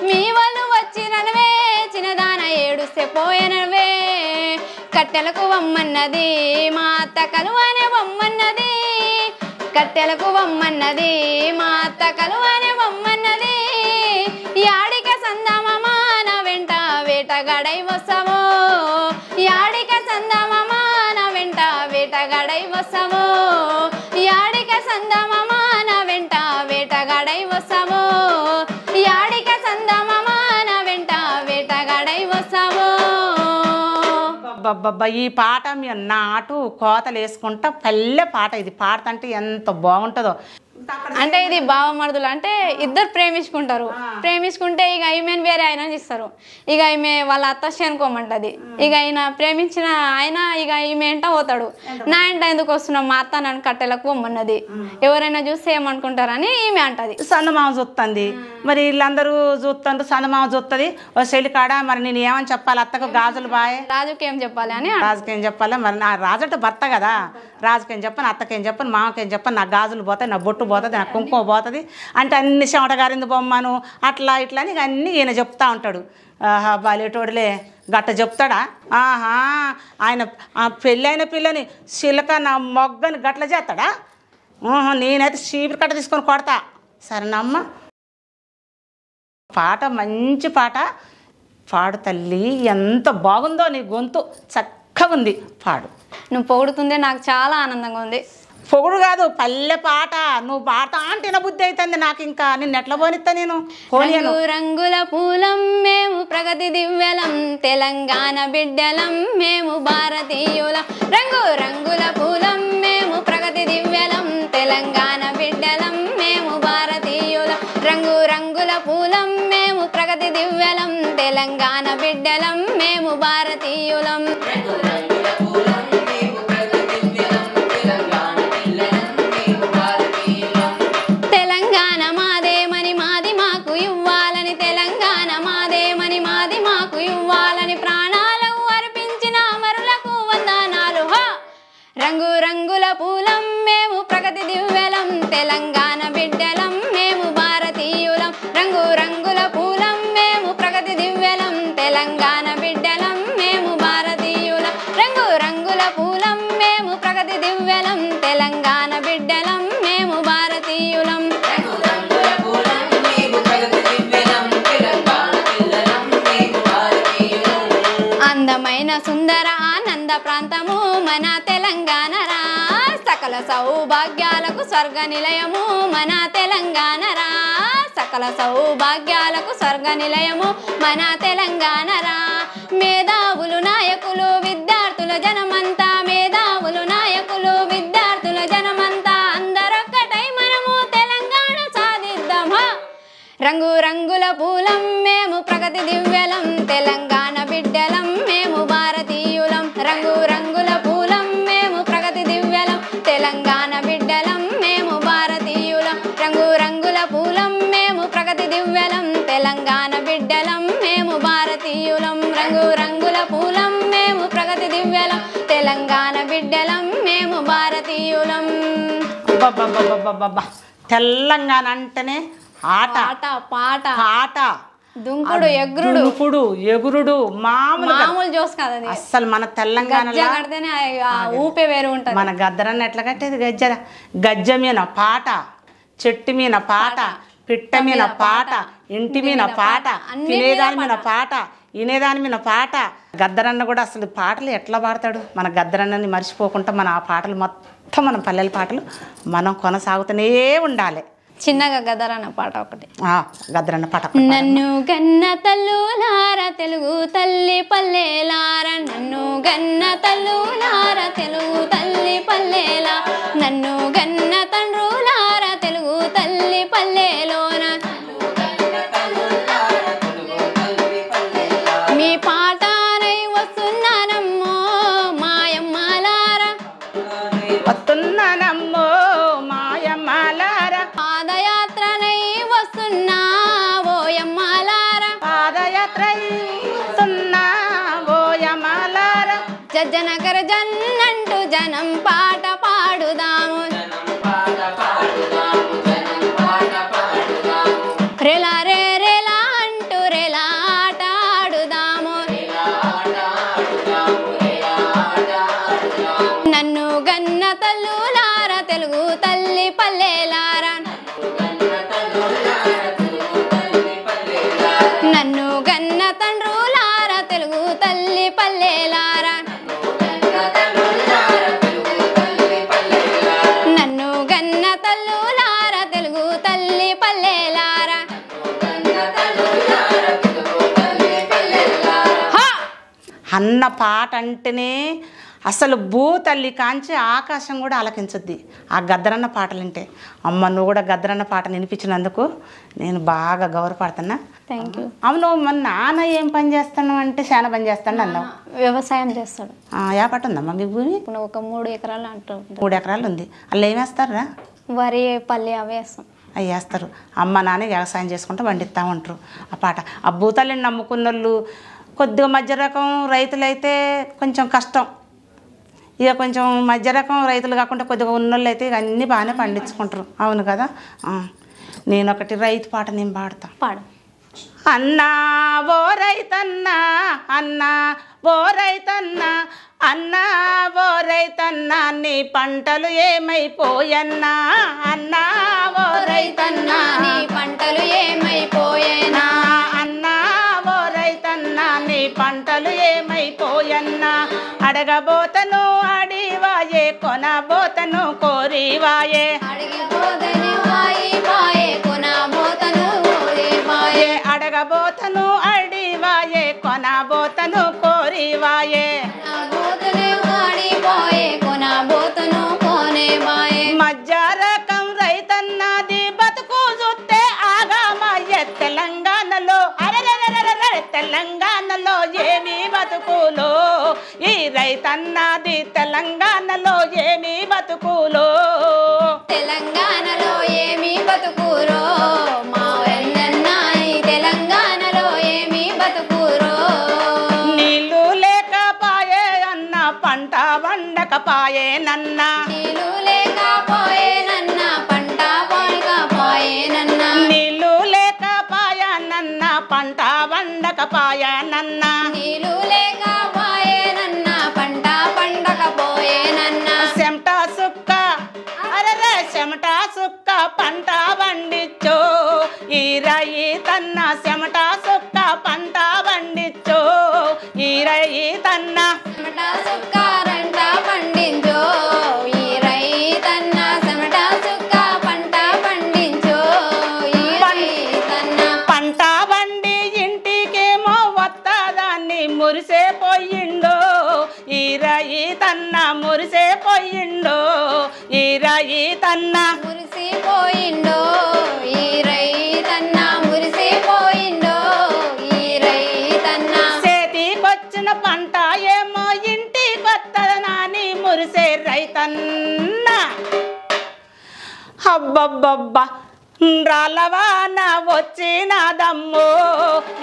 Speaker 1: మీ వాళ్ళు వచ్చిరనవే చిన్నదాన ఏడుస్తే పోయేనవే కట్టెలకు వమ్మన్నది మా అత్త కలువనే వమ్మన్నది కట్టెలకు వమ్మన్నది మా అత్త కలువనే వమ్మన్నది యాడిక సందామమా నా వెంట వేటగాడై వస్తావో యాడిక సందామమా నా వెంట వేటగాడై వస్తావో యాడిక సందామమా నా వెంట వేటగాడై వస్తావో యాడిక సందామమా నా వెంట వేటగాడై వస్తావో.
Speaker 2: ఈ పాట మీ నాటు కోతలు వేసుకుంటా పల్లె పాట ఇది పాడుతుంటే ఎంత బాగుంటుందో.
Speaker 1: అంటే ఇది బావమరుదులు అంటే ఇద్దరు ప్రేమించుకుంటారు ప్రేమించుకుంటే ఇక ఈమెను వేరే ఆయన ఇస్తారు ఇక ఈమె వాళ్ళ అత్త అనుకోమంటది ఇక ఈయన ప్రేమించిన ఆయన ఇక ఈమె ఎంట పోతాడు నా ఎంట ఎందుకు వస్తున్నాం మా అత్త నన్ను కట్టెలకు పొమ్మన్నది ఎవరైనా చూస్తే ఏమనుకుంటారని ఈమె అంటది.
Speaker 2: సన్నమామ చూస్తుంది మరి వీళ్ళందరూ చూస్తుండ్రు సన్నమామ చూస్తుంది ఓ చెల్లికాడ మరి నేను ఏమని చెప్పాలి అత్తకు గాజులు బాయ్
Speaker 1: రాజుకి ఏం చెప్పాలి అని
Speaker 2: రాజుకేం చెప్పాలి మరి నా రాజంట భర్త కదా రాజుకేం చెప్పను అత్తకేం చెప్పను మామకేం చెప్పను నా గాజులు పోతాయి నా బొట్టు పోతుంది నా కుంకుమ పోతుంది అంటే అన్ని చెమటగారింది బొమ్మను అట్లా ఇట్లా అని అన్నీ ఈయన చెప్తా ఉంటాడు. ఆహా బాలేటోడులే గట్ట చెప్తాడా ఆహా ఆయన పెళ్ళైన పిల్లని చిలక నా మొగ్గని గట్ల చేస్తాడా నేనైతే చీపురు కట్ట తీసుకొని కొడతా సరేనమ్మ. పాట మంచి పాట పాడు తల్లి ఎంత బాగుందో నీ గొంతు చక్కగా ఉంది పాడు.
Speaker 1: నువ్వు పొగుడుతుందే నాకు చాలా ఆనందంగా ఉంది.
Speaker 2: పొగుడు కాదు పల్లె పాట నువ్వు పాట అంటే నా బుద్ధి అవుతుంది నాకు ఇంకా నిన్ను ఎట్లా పోనిస్తా నేను
Speaker 1: రంగు రంగుల పూలం మేము ప్రగతి దివ్యలం తెలంగాణ బిడ్డలం మేము భారతీయులం రంగు రంగుల పూలం మేము ప్రగతి దివ్యలం తెలంగాణ బిడ్డలం మేము భారతీయులం రంగు రంగుల పూలం మేము ప్రగతి దివ్యలం తెలంగాణ బిడ్డలం మేము భారతీయులం తెలంగాణ మాదేమని మాది మాకు ఇవ్వాలని తెలంగాణ మాదేమని మాది మాకు ఇవ్వాలని ప్రాణాలు అర్పించిన అమరులకు వందనాలు రంగు రంగుల పూలం మేము ప్రగతి దివ్యలం తెలంగాణ బిడ్డలం మేము భారతీయులం రంగు రంగుల పూలం మేము ప్రగతి దివ్యలం తెలంగాణ బిడ్డలం మేము భారతీయులం రంగు రంగుల పూలం మేము ప్రగతి దివ్యలం తెలంగాణ బిడ్డలం మేము భారతీయులం. అందమైన సుందర ఆనంద ప్రాంతము మన తెలంగాణ రా సకల సౌభాగ్యాలకు స్వర్గ నిలయము మన తెలంగాణ రా సకల సౌభాగ్యాలకు స్వర్గ నిలయము మన తెలంగాణ రా మేధావులు నాయకులు విద్యార్థుల జనమంతా మేధావులు నాయకులు విద్యార్థుల జనమంతా అందరొక్కటై మనము తెలంగాణ సాధిద్దాం రంగు రంగుల పూలం మేము ప్రగతి దివ్యలం తెలంగాణ బిడ్డలం మేము భారతీయులం రంగు రంగుల పూలం మేము ప్రగతి దివ్యలం తెలంగాణ బిడ్డలం మేము భారతీయులం రంగు రంగుల పూలం మేము ప్రగతి దివ్యలం తెలంగాణ బిడ్డలం మేము భారతీయులం రంగు రంగుల పూలం మేము ప్రగతి దివ్యలం తెలంగాణ బిడ్డలం మేము భారతీయులం.
Speaker 2: తెలంగాణ అంటేనే ఆట
Speaker 1: ఆట పాట
Speaker 2: పాట
Speaker 1: దుంకుడు ఎగురుడు
Speaker 2: దుంకుడు ఎగురుడు
Speaker 1: మామూలు జోస్ కాదు
Speaker 2: అసలు మన తెలంగాణలో
Speaker 1: కడితేనే ఊపే వేరు ఉంటుంది.
Speaker 2: మన గద్దరన్న ఎట్లా కట్టేది గజ్జ మీద పాట చెట్టు మీద పాట పిట్ట మీద పాట ఇంటి మీద పాట తినేదాని మీద పాట వినేదాని మీద పాట గద్దరన్న కూడా అసలు పాటలు ఎట్లా పాడతాడు మన గద్దరన్నని మర్చిపోకుండా మన ఆ పాటలు మొత్తం మన పల్లెల పాటలు మనం కొనసాగుతూనే ఉండాలి.
Speaker 1: చిన్నగా గద్దరన్న పాట ఒకటి
Speaker 2: గద్దరన్న పాట
Speaker 1: నన్ను గన్న తల్లులార తెలుగు తల్లి పల్లెలార నన్ను గన్న తల్లులార తెలుగు తల్లి పల్లెలా నన్ను గన్న తండ్రులార తెలుగు తల్లి పల్లెలోన
Speaker 2: తున్నా ఓయమలార
Speaker 1: జజ్జనకర జన్నంటూ జనం పాట పాడుదాము రెలా రే రెలా అంటూ రెలా ఆట ఆడుదాము నన్ను గన్న తల్లులార తెలుగు తల్లి పల్లెలారా నన్ను గన్న తండ్రులార తెలుగు తల్లి పల్లెలారా నన్ను గన్న తల్లులార తెలుగు తల్లి పల్లెలారా
Speaker 2: అన్న పాట అంటేనే అసలు భూతల్లి కాంచి ఆకాశం కూడా ఆలకించుద్ది ఆ గద్దరన్న పాటలంటే. అమ్మ నువ్వు కూడా గద్దరన్న పాట వినిపించినందుకు నేను బాగా గౌరవపడుతున్నా.
Speaker 1: Thank you.
Speaker 2: అవును మన నాన్న ఏం పని చేస్తాను అంటే చాలా పని చేస్తాను అన్నావు.
Speaker 1: వ్యవసాయం చేస్తాడు.
Speaker 2: ఏ పాట ఉందమ్మా మీ భూమి?
Speaker 1: ఒక 3 ఎకరాలు అంటారు.
Speaker 2: 3 ఎకరాలు ఉంది. అందులో ఏం వేస్తారా?
Speaker 1: వరి పల్లి అవి వేస్తాం.
Speaker 2: అవి వేస్తారు. అమ్మ నాన్న వ్యవసాయం చేసుకుంటూ పండిస్తూ ఉంటారు. ఆ పాట ఆ భూతల్లిని నమ్ముకున్న వాళ్ళు కొద్దిగా మధ్య రకం రైతులైతే కొంచెం కష్టం. ఇక కొంచెం మధ్య రకం రైతులు కాకుండా కొద్దిగా ఉన్నోళ్ళు అయితే ఇక అన్నీ బాగానే పండించుకుంటారు. అవును కదా. నేను ఒకటి రైతు పాట నేను పాడతా.
Speaker 1: పాడు.
Speaker 2: అన్నా ఓ రైతన్నా అన్నా ఓ రైతన్నా అన్నా ఓ రైతన్నా నీ పంటలు ఏమైపోయన్నా అన్నా ఓ రైతన్నా
Speaker 1: నీ పంటలు ఏమైపోయేనా
Speaker 2: అన్నా ఓ రైతన్నా నీ పంటలు ఏమైపోయన్నా అడగబోతను అడివాయే కొనబోతను కోరివాయే
Speaker 1: అడిగిపోతను వాయి వాయే కొనబోతను కోరివాయే
Speaker 2: అడగబోతను అడివాయే కొనబోతను కోరివాయే
Speaker 1: బోతను వాడిపోయే కొనబోతను కోనేవాయే
Speaker 2: మధ్య రకం రైతన్నది బతుకు చూస్తే ఆగామయ్యే తెలంగాణలో తెలంగాణలో ఏమి బతుకులో ఈ రైతన్నది తెలంగాణలో ఏమి బతుకులో
Speaker 1: తెలంగాణలో ఏమి బతుకురో మా వెన్నన్నాయి తెలంగాణలో ఏమి బతుకురో
Speaker 2: నీళ్ళు లేకపాయే అన్న పంట వండకపాయే నన్న
Speaker 1: నీళ్ళు లేకపోయేనన్న పంట పండకపోయేనన్న
Speaker 2: నీళ్ళు లేకపాయనన్న పంట వండకపాయనన్న
Speaker 1: నీళ్ళు లేకపోయేనన్న పంట పండకపోయేనన్న
Speaker 2: చెమట సుక్క అరే చెమట సుక్క పంట పండిచ్చో ఈ రైతన్న చెమట సుక్క పంట పండిచ్చో ఈ రైతన్న
Speaker 1: చెమట సుక్కారంట పండించో ఈ రైతన్న చెమట సుక్క పంట పండించో ఈ రైతన్న
Speaker 2: పంట బండి ఇంటికేమో వత్తదాన్ని మురిసే పోయిండో ఈ రైతన్న మురిసే పోయిండో ఈ రైతన్న
Speaker 1: మురిసిపోయిండో ఈ రైతన్న మురిసిపోయిండో ఈ రైతన్న
Speaker 2: చేతికొచ్చిన పంట ఏమో ఇంటికొత్తదనాని మురిసే రైతన్న అబ్బబ్బబ్బా రాలవాన వచ్చినాదమ్మో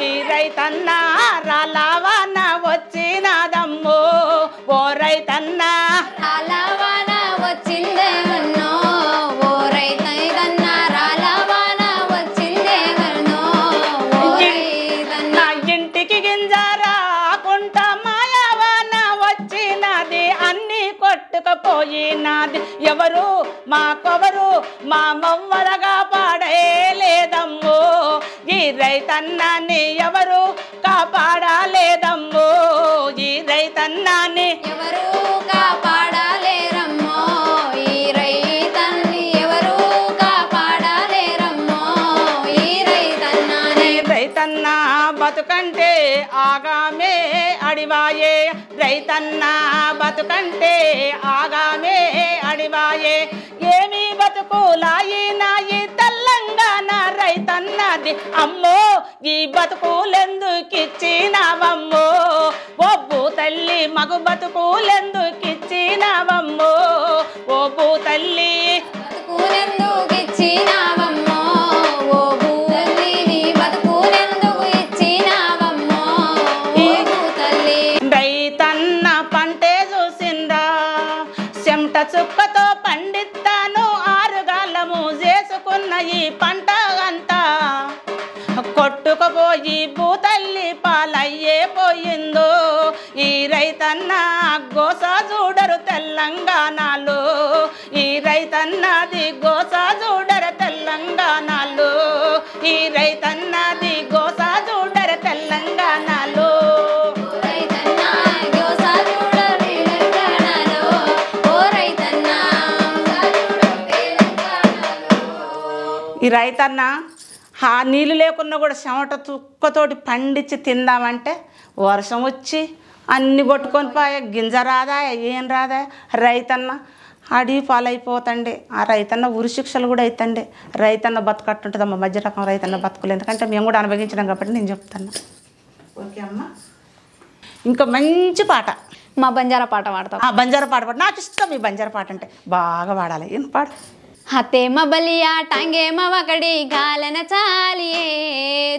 Speaker 2: ఈ రైతన్న రాలవాన వచ్చినాదమ్మో ఓ రైతన్న
Speaker 1: రాలవాన వచ్చిందేమన్నో ఓ రైతన్న రాలవాన వచ్చిందేమన్నో ఓ రైతన్న
Speaker 2: నా ఇంటికి గింజరాకుంటా మాయవాన వచ్చినది అన్ని కొట్టుకుపోయినది ఎవరు మాకొవరు మా మవ్వలగా పాడలేదమ్మో ఈ రైతన్నాన్ని ఎవరు కాపాడలేదమ్మో ఈ రైతన్నాన్ని
Speaker 1: ఎవరు కాపాడలేరమ్మో ఈ రైతన్ని ఎవరు కాపాడలేరమ్మో ఈ రైతన్నాని
Speaker 2: రైతన్న బతుకంటే ఆగామే అడివాయే రైతన్న బతుకంటే ఆగామే అడివాయే ఏమి బతుకులాయి నాయి తెలంగాణ రైతన్నది అమ్మో ఈ బతుకులెందుకిచ్చినావమ్మో ఓ భూతల్లి మగు బతుకులెందుకిచ్చినావమ్మో ఓ భూతల్లి
Speaker 1: బతుకులెందుకు ఇచ్చినావమ్మో ఓ భూతల్లి నీ బతుకులెందుకు ఇచ్చినావమ్మో
Speaker 2: చుక్కతో పండిస్తాను ఆరుగాళ్ళము చేసుకున్న ఈ పంట అంతా కొట్టుకుపోయి భూతల్లి పాలయ్యే పోయిందో ఈ రైతన్న గోస చూడరు తెలంగాణలో ఈ రైతన్నది గోస చూడరు తెలంగాణలో ఈ రైతన్నది గోస చూడరు తెలంగాణలో ఈ రైతన్న ఆ నీళ్ళు లేకున్నా కూడా చెమట చుక్కతోటి పండించి తిందామంటే వర్షం వచ్చి అన్ని కొట్టుకొని పోయా గింజ రాదా ఏం రాదా రైతన్న అడవి పాలైపోతండి ఆ రైతన్న ఉరి శిక్షలు కూడా అవుతండి రైతన్న బతుకట్టుంటుందమ్మా మధ్య రకం రైతన్న బతుకులు ఎందుకంటే మేము కూడా అనుభవించినాం కాబట్టి నేను చెప్తాను ఓకే అమ్మ ఇంకా మంచి పాట
Speaker 1: మా బంజారా పాట పాడతాం
Speaker 2: బంజారా పాట పాడు నాకు ఇష్టం ఈ బంజారా పాట అంటే బాగా పాడాలి ఏం పాడు
Speaker 1: हाथे में बलिया टांगे में वकड़ी गाल न चालिए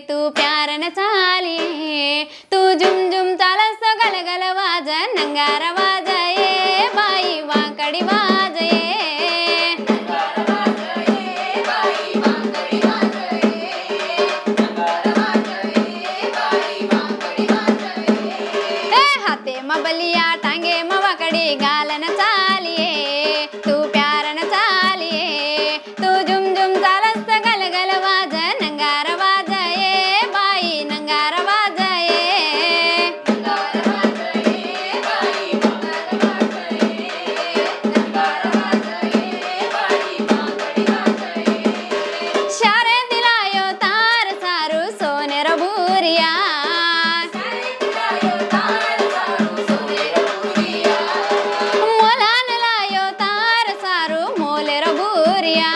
Speaker 1: तू प्यार न चालिए तू जुम जुम चालस तो गल गल वाज नंगारा वाजये बाई वाकड़ी वाजये हाथे में बलिया टांगे में वकड़ी गाल न चालिए तू प्यार न चालिए तू जुम जुम चालस गल गल वाज नंगार वाजये बाई नंगार वाजये शारे दिलायो तार सारू सोने रबूरिया मोलान लायो तार सारू मोले रबूरिया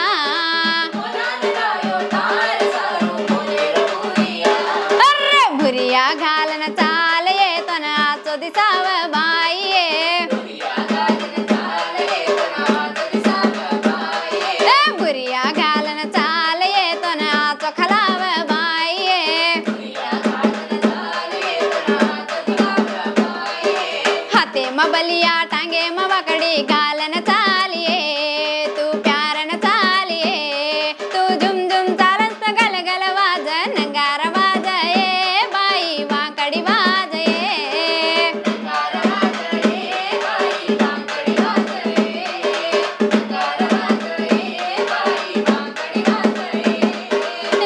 Speaker 1: अरे बुरिया घालन चालये तो नाचो दिसाव बाईये बुरिया घालन चालये तो नाचो खलाव बाईये हाथे में बलिया टांगे में वकड़ी गालन चालिए तू प्यार न चालिए तू जुम जुम चालस गल गल वाज नंगार वाजये बाई वाकड़ी वाजये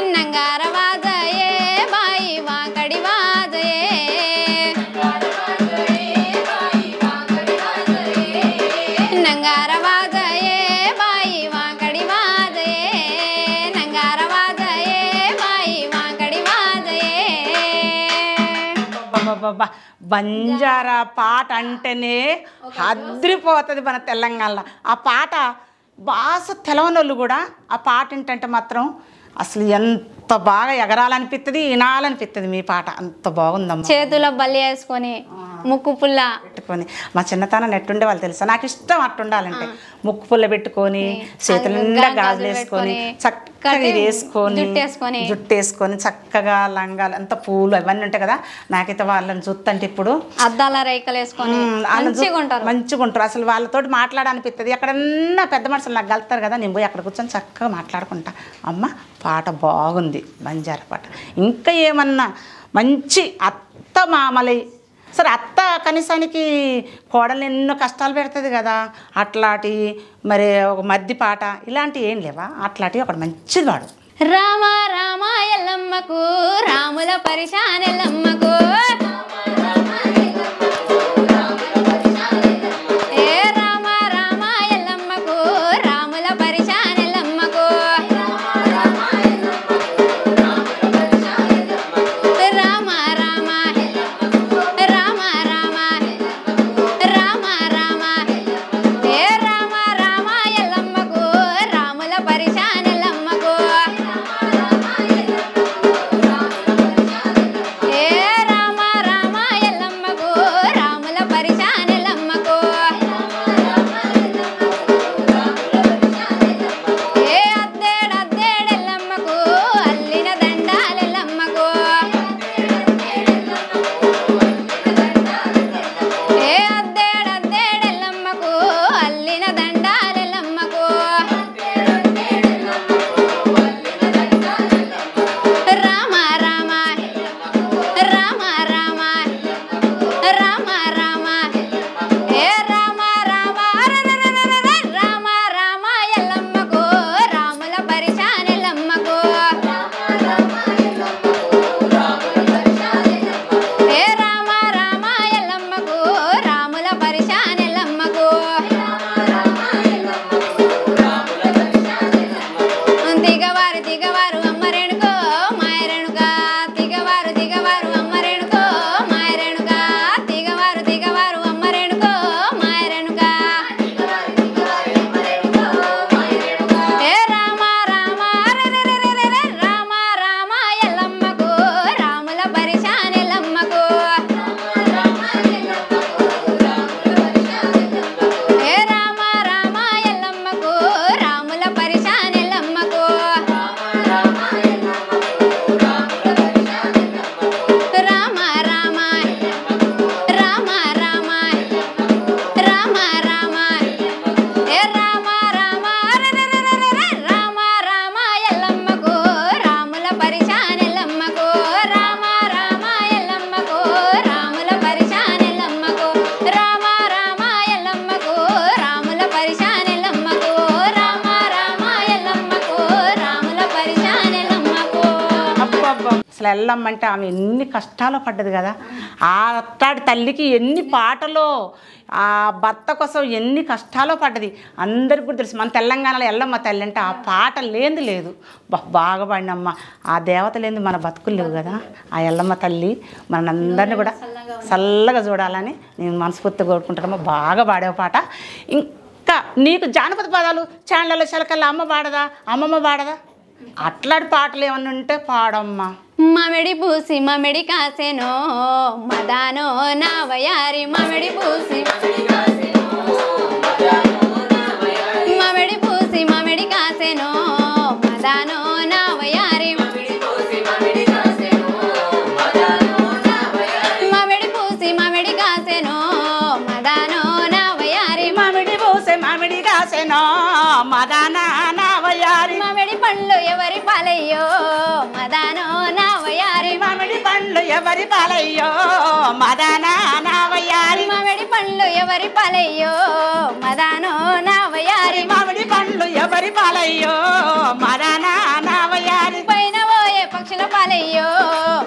Speaker 1: नंगार वाजये बाई वाकड़ी वाजये नंगार वाजये बाई वाकड़ी वाजये नंगार वाजये बाई वाकड़ी वाजये
Speaker 2: అబ్బబ్బబ్బబ్బా బంజారా పాట అంటేనే అద్రిపోతుంది మన తెలంగాణలో ఆ పాట భాష తెలవనోళ్ళు కూడా ఆ పాట ఏంటంటే మాత్రం అసలు ఎంత బాగా ఎగరాలనిపిస్తుంది వినాలనిపిస్తుంది మీ పాట అంత బాగుందమ్మా
Speaker 1: చేతుల బల్లి వేసుకొని ముక్కు పుల్ల
Speaker 2: పెట్టుకొని మా చిన్నతనం నెట్టుండే వాళ్ళు తెలుసా నాకు ఇష్టం అట్టుండాలంటే ముక్కు పుల్ల పెట్టుకొని చేతుల నిండా గాజులు వేసుకొని చక్కగా ఇది వేసుకొని జుట్టు వేసుకొని చక్కగా లంగాలు అంత పూలు అవన్నీ ఉంటాయి కదా నాకైతే వాళ్ళని జుత్తంటే ఇప్పుడు
Speaker 1: అద్దాల రేఖలు వేసుకొని
Speaker 2: మంచిగా ఉంటారు అసలు వాళ్ళతోటి మాట్లాడనిపిస్తుంది ఎక్కడన్నా పెద్ద మనుషులు నాకు కలుస్తారు కదా నేను పోయి అక్కడ కూర్చొని చక్కగా మాట్లాడుకుంటా అమ్మ పాట బాగుంది బంజారా పాట ఇంకా ఏమన్నా మంచి అత్త మామలై సరే అత్త కనీసానికి కోడలు ఎన్నో కష్టాలు పెడుతుంది కదా అట్లాంటి మరి ఒక మద్ది పాట ఇలాంటివి ఏం లేవా అట్లాంటివి ఒకటి మంచిది వాడు
Speaker 1: రామ రామ ఎల్లమ్మకు రాముల పరిశాన్ ఎల్లమ్మకు ఏ రామ రామ ఎల్లమ్మకు రాముల పరిశాన్ ఎల్లమ్మకు రామ రామ రామ రామ రామ రామ ఏ రామ రామ ఎల్లమ్మకు రాముల పరిశాన్ ఎల్లమ్మకు ఏ రామ
Speaker 2: అసలు ఎల్లమ్మంటే ఆమె ఎన్ని కష్టాలు పడ్డది కదా. ఆ అట్టాడి తల్లికి ఎన్ని పాటలో, ఆ భర్త కోసం ఎన్ని కష్టాలు పడ్డది అందరికి కూడా తెలుసు. మన తెలంగాణలో ఎల్లమ్మ తల్లి అంటే ఆ పాట లేనిది లేదు. బాగా పాడినమ్మ. ఆ దేవత లేనిది మన బతుకులు లేవు కదా. ఆ ఎల్లమ్మ తల్లి మనందరినీ కూడా చల్లగా చూడాలని నేను మనస్ఫూర్తిగా కోరుకుంటానమ్మా. బాగా పాడేవ పాట. ఇంకా నీకు జానపద పదాలు ఛానళ్ళలో చిలకల్లా అమ్మ పాడదా, అమ్మమ్మ పాడదా, అట్లాంటి పాటలు ఏమన్నా ఉంటే పాడమ్మా.
Speaker 1: మామిడి పూసి మామిడి కాసెనో మదానో నా వయారి, మామిడి పూసి మామిడి పూసి మామిడి కాసెనో మదానో నా వయారి, మామిడి పూసి మామిడి కాసెనో మదానో నా వయారి,
Speaker 2: మామిడి పూసే మామిడి కాసెనో మదానా నా వయారి,
Speaker 1: మామిడి పండ్లు ఎవరి పాలయ్యో మదానో నా వయారి,
Speaker 2: మామిడి పండ్లు ఎవరి పాలయ్యో మదానా నా వయారి,
Speaker 1: మామిడి పండ్లు ఎవరి పాలయ్యో మదానో నా వయారి,
Speaker 2: మామిడి పండ్లు ఎవరి పాలయ్యో మదానా నా వయారి,
Speaker 1: పైన పోయే పక్షుల పాలయ్యో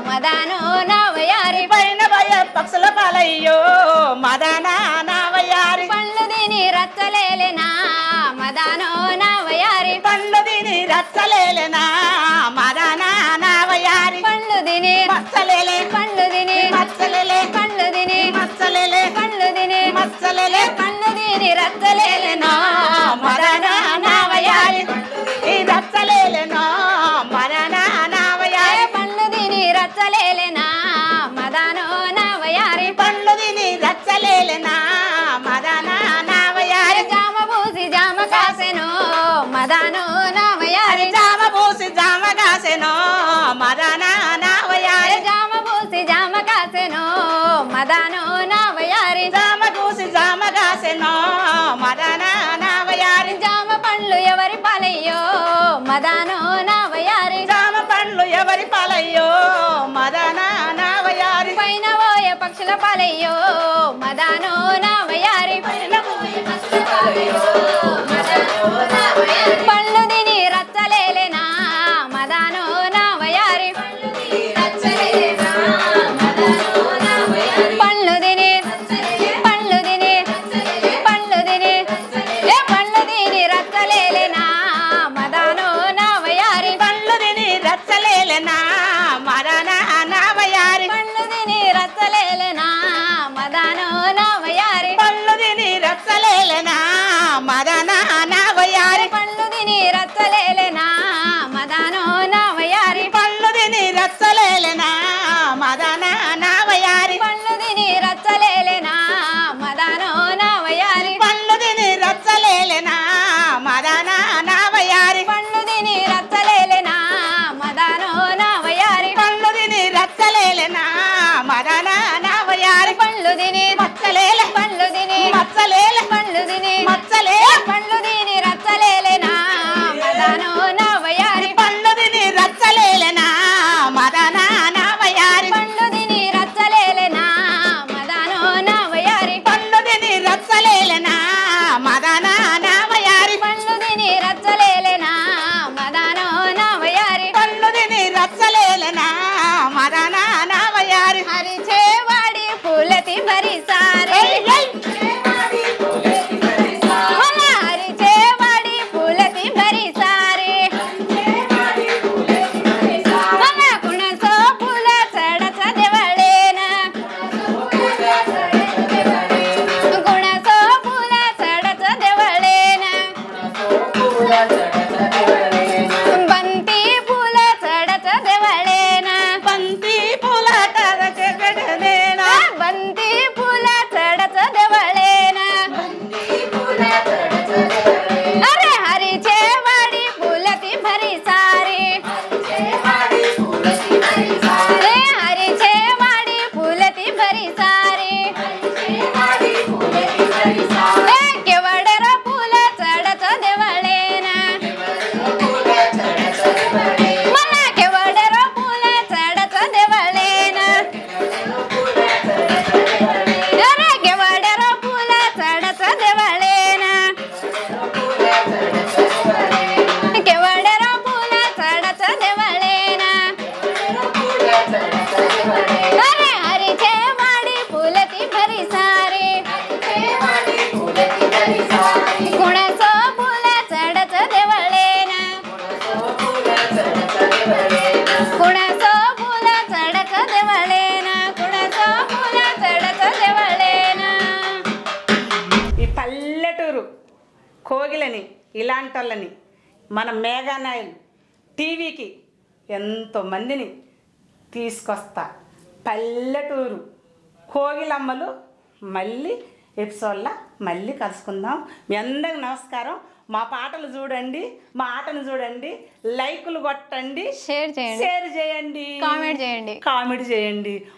Speaker 1: మదానో నా వయారి,
Speaker 2: పైన పోయే పక్షుల పాలయ్యో మదానా నా వయారి,
Speaker 1: పండ్లు తిని రచ్చలేలేనా మదానో నా వయారి,
Speaker 2: పండ్లు తిని రచ్చలేలేనా మదానా నా వయారి,
Speaker 1: పండ్లు తిని
Speaker 2: మచ్చలేలే
Speaker 1: పండ్లు తిని
Speaker 2: మచ్చలేలే
Speaker 1: పండ్లు తిని
Speaker 2: మచ్చలేలే
Speaker 1: పండ్లు తిని
Speaker 2: మచ్చలేలే
Speaker 1: పండ్లు తిని రచ్చలేలేనా
Speaker 2: మదానా నా వయారి, ఈ రచ్చలేలేనో మదానా నా వయారి,
Speaker 1: పండ్లు తిని రచ్చలేలేనా మదానో నా వయారి,
Speaker 2: పండ్లు తిని రచ్చలేలేనా మదానా నా వయారి,
Speaker 1: జామ పూసి జామ కాసెనో మదానో నా వయారి,
Speaker 2: జామ పూసి జామ కాసెనో మదానా నా వయారి,
Speaker 1: జామ పూసి జామ కాసెనో మదానో నా వయారి,
Speaker 2: జామ పూసి జామ కాసెనో మదానా నా వయారి,
Speaker 1: జామ పండ్లు ఎవరి పాలయ్యో మదానో నా వయారి,
Speaker 2: జామ పండ్లు ఎవరి పాలయ్యో మదానా నా వయారి,
Speaker 1: పైన పోయే పక్షుల పాలయ్యో మదానో నా వయారి, పండ్లు తిని రచ్చలేలేనా మదానో నా వయారి, పండ్లు తిని పండ్లు తిని పండ్లు తిని పండ్లు తిని రచ్చలేలేనా మదానో నా వయారి,
Speaker 2: పండ్లు తిని రచ్చలేలేనా మదానా నా వయారి,
Speaker 1: పండ్లు తిని రచ్చలేలేనా మదానో నా వయారి,
Speaker 2: పండ్లు తిని రచ్చలేలేనా మదానా నా వయారి,
Speaker 1: పండ్లు తిని రచ్చలేలేనా మదానో నా వయారి,
Speaker 2: పండ్లు తిని రచ్చలేలేనా మదానా నా వయారి,
Speaker 1: పండ్లు తిని రచ్చలేలేనా మదానో నా వయారి,
Speaker 2: పండ్లు తిని రచ్చలేలేనా మదానా నా వయారి,
Speaker 1: పండ్లు తిని రచ్చలేలేనా మదానో నా వయారి,
Speaker 2: పండ్లు తిని రచ్చలేలేనా మదానా నా వయారి,
Speaker 1: పండ్లు తిని
Speaker 2: మచ్చలేలే
Speaker 1: పండ్లు తిని
Speaker 2: మచ్చలేలే
Speaker 1: పండ్లు తిని
Speaker 2: మచ్చలే
Speaker 1: పండ్లు తిని రచ్చలేలేనా మదానో నా వయారి,
Speaker 2: పండ్లు తిని రచ్చలేలేనా మదానా నా వయారి,
Speaker 1: పండ్లు తిని రచ్చలేలేనా మదానో నా వయారి,
Speaker 2: పండ్లు తిని రచ్చలేలేనా మదానా నా వయారి,
Speaker 1: పండ్లు తిని రచ్చలేలేనా మదానో నా వయారి,
Speaker 2: పండ్లు తిని రచ్చలేలేనా మదానా నా వయారి,
Speaker 1: హరిచేవాడి పూలతి భరిసారే హరిచేవాడి పూలతి భరిసారే కుణసో పూల చడచ దేవళేనా గుణసో పూల చడచ దేవళేనా బంతి పూల చడచ దేవళేనా
Speaker 2: బంతి పూల తరచగడనేనా,
Speaker 1: బంతి పూల చడచ దేవళేనా అరే హరిచేవాడి పూలతి భరిసారే హరిచేవాడి పూలతి భరిసారే కెవడర పూల చడచ దేవళేనా మన కెవడర పూల చడచ దేవళేనా
Speaker 2: మీలాంటి వాళ్ళని మన మేఘానాయుడు టీవీకి ఎంతోమందిని తీసుకొస్తా. పల్లెటూరు కోగిలమ్మలు మళ్ళీ ఎపిసోడ్లో మళ్ళీ కలుసుకుందాం. మీ అందరికి నమస్కారం. మా పాటలు చూడండి, మా ఆటను చూడండి, లైకులు కొట్టండి,
Speaker 1: షేర్ చేయండి,
Speaker 2: కామెంట్ చేయండి.